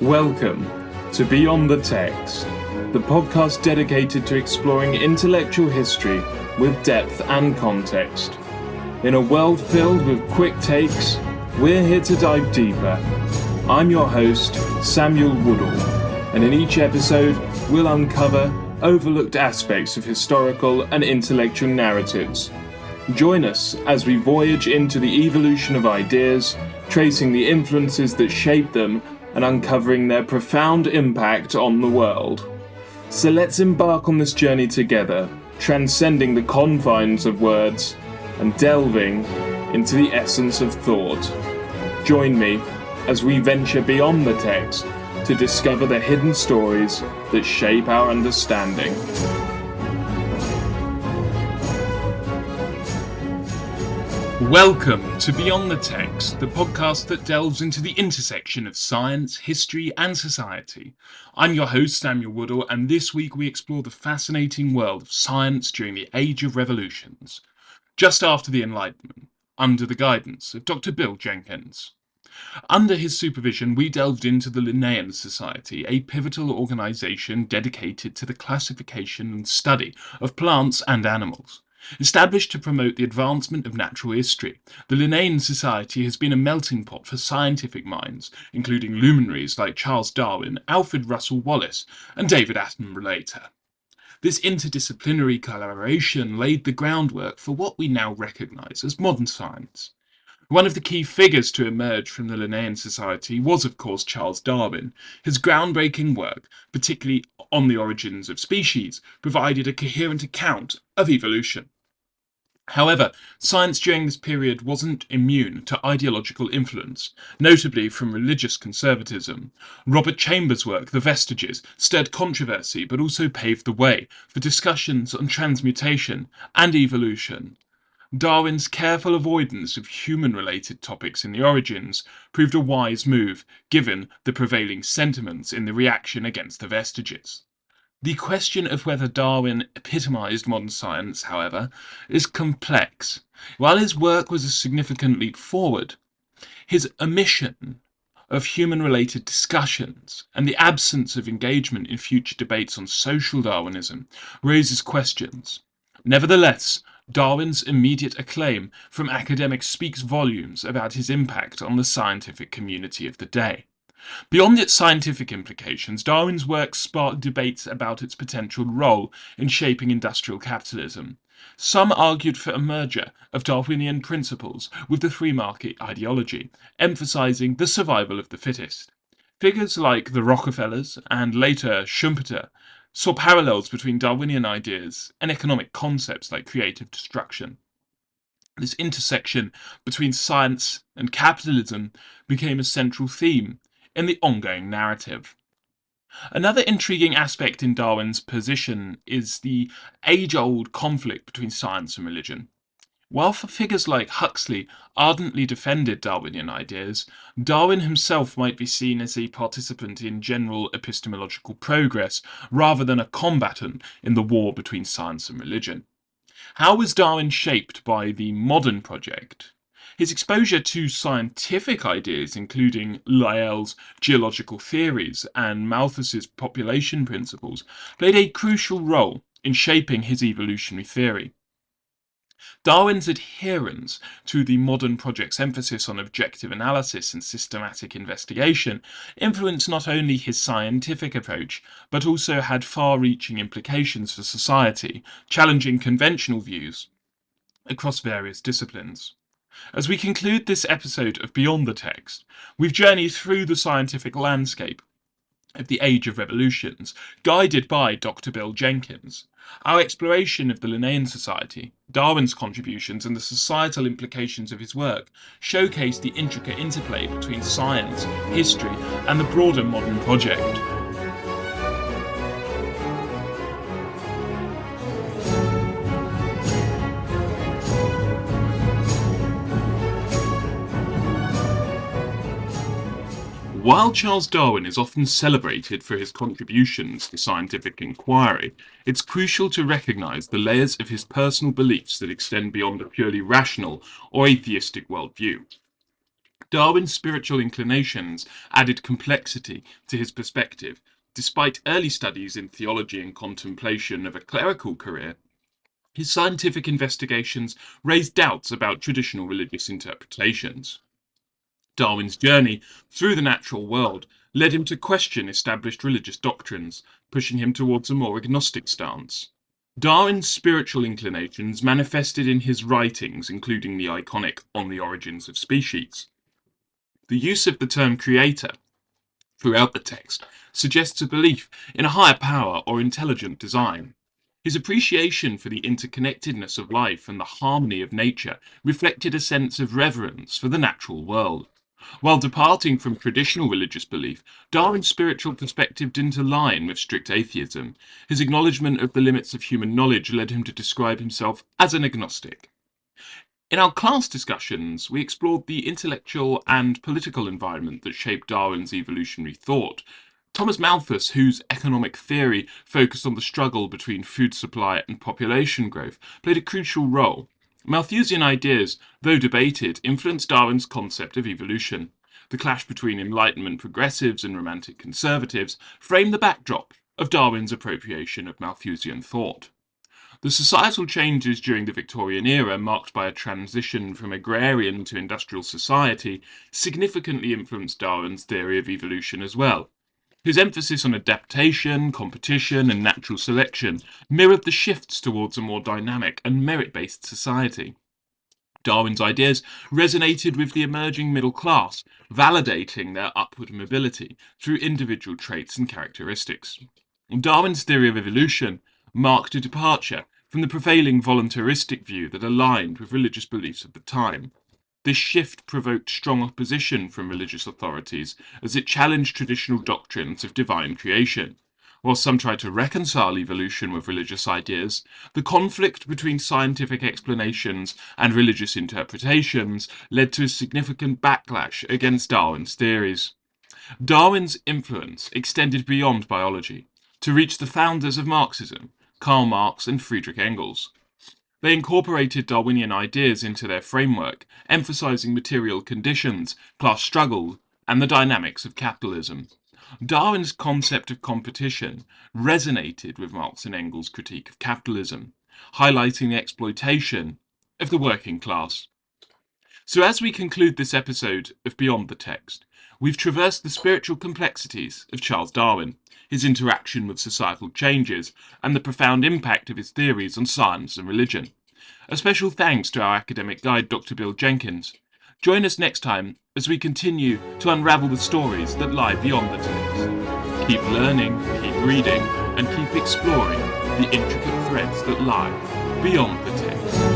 Welcome to Beyond the Text, the podcast dedicated to exploring intellectual history with depth and context. In a world filled with quick takes, we're here to dive deeper. I'm your host, Samuel Woodall, and in each episode, we'll uncover overlooked aspects of historical and intellectual narratives. Join us as we voyage into the evolution of ideas, tracing the influences that shape them and uncovering their profound impact on the world. So let's embark on this journey together, transcending the confines of words and delving into the essence of thought. Join me as we venture beyond the text to discover the hidden stories that shape our understanding. Welcome to Beyond the Text, the podcast that delves into the intersection of science, history, and society. I'm your host, Samuel Woodall, and this week we explore the fascinating world of science during the Age of Revolutions, just after the Enlightenment, under the guidance of Dr. Bill Jenkins. Under his supervision, we delved into the Linnaean Society, a pivotal organisation dedicated to the classification and study of plants and animals. Established to promote the advancement of natural history, the Linnaean Society has been a melting pot for scientific minds, including luminaries like Charles Darwin, Alfred Russel Wallace, and David Attenborough later. This interdisciplinary collaboration laid the groundwork for what we now recognise as modern science. One of the key figures to emerge from the Linnaean Society was, of course, Charles Darwin. His groundbreaking work, particularly on the origins of species, provided a coherent account of evolution. However, science during this period wasn't immune to ideological influence, notably from religious conservatism. Robert Chambers' work, The Vestiges, stirred controversy but also paved the way for discussions on transmutation and evolution. Darwin's careful avoidance of human-related topics in the origins proved a wise move, given the prevailing sentiments in the reaction against the Vestiges. The question of whether Darwin epitomised modern science, however, is complex. While his work was a significant leap forward, his omission of human-related discussions and the absence of engagement in future debates on social Darwinism raises questions. Nevertheless, Darwin's immediate acclaim from academics speaks volumes about his impact on the scientific community of the day. Beyond its scientific implications, Darwin's work sparked debates about its potential role in shaping industrial capitalism. Some argued for a merger of Darwinian principles with the free market ideology, emphasizing the survival of the fittest. Figures like the Rockefellers and later Schumpeter saw parallels between Darwinian ideas and economic concepts like creative destruction. This intersection between science and capitalism became a central theme in the ongoing narrative. Another intriguing aspect in Darwin's position is the age-old conflict between science and religion. While for figures like Huxley ardently defended Darwinian ideas, Darwin himself might be seen as a participant in general epistemological progress rather than a combatant in the war between science and religion. How was Darwin shaped by the modern project? His exposure to scientific ideas, including Lyell's geological theories and Malthus's population principles, played a crucial role in shaping his evolutionary theory. Darwin's adherence to the modern project's emphasis on objective analysis and systematic investigation influenced not only his scientific approach, but also had far-reaching implications for society, challenging conventional views across various disciplines. As we conclude this episode of Beyond the Text, we've journeyed through the scientific landscape of the Age of Revolutions, guided by Dr. Bill Jenkins. Our exploration of the Linnaean Society, Darwin's contributions, and the societal implications of his work showcase the intricate interplay between science, history, and the broader modern project. While Charles Darwin is often celebrated for his contributions to scientific inquiry, it's crucial to recognise the layers of his personal beliefs that extend beyond a purely rational or atheistic worldview. Darwin's spiritual inclinations added complexity to his perspective. Despite early studies in theology and contemplation of a clerical career, his scientific investigations raised doubts about traditional religious interpretations. Darwin's journey through the natural world led him to question established religious doctrines, pushing him towards a more agnostic stance. Darwin's spiritual inclinations manifested in his writings, including the iconic On the Origins of Species. The use of the term creator throughout the text suggests a belief in a higher power or intelligent design. His appreciation for the interconnectedness of life and the harmony of nature reflected a sense of reverence for the natural world. While departing from traditional religious belief, Darwin's spiritual perspective didn't align with strict atheism. His acknowledgement of the limits of human knowledge led him to describe himself as an agnostic. In our class discussions, we explored the intellectual and political environment that shaped Darwin's evolutionary thought. Thomas Malthus, whose economic theory focused on the struggle between food supply and population growth, played a crucial role. Malthusian ideas, though debated, influenced Darwin's concept of evolution. The clash between Enlightenment progressives and Romantic conservatives framed the backdrop of Darwin's appropriation of Malthusian thought. The societal changes during the Victorian era, marked by a transition from agrarian to industrial society, significantly influenced Darwin's theory of evolution as well. His emphasis on adaptation, competition, and natural selection mirrored the shifts towards a more dynamic and merit-based society. Darwin's ideas resonated with the emerging middle class, validating their upward mobility through individual traits and characteristics. Darwin's theory of evolution marked a departure from the prevailing voluntaristic view that aligned with religious beliefs of the time. This shift provoked strong opposition from religious authorities as it challenged traditional doctrines of divine creation. While some tried to reconcile evolution with religious ideas, the conflict between scientific explanations and religious interpretations led to a significant backlash against Darwin's theories. Darwin's influence extended beyond biology to reach the founders of Marxism, Karl Marx and Friedrich Engels. They incorporated Darwinian ideas into their framework, emphasizing material conditions, class struggle, and the dynamics of capitalism. Darwin's concept of competition resonated with Marx and Engels' critique of capitalism, highlighting the exploitation of the working class. So as we conclude this episode of Beyond the Text, we've traversed the spiritual complexities of Charles Darwin, his interaction with societal changes, and the profound impact of his theories on science and religion. A special thanks to our academic guide, Dr. Bill Jenkins. Join us next time as we continue to unravel the stories that lie beyond the text. Keep learning, keep reading, and keep exploring the intricate threads that lie beyond the text.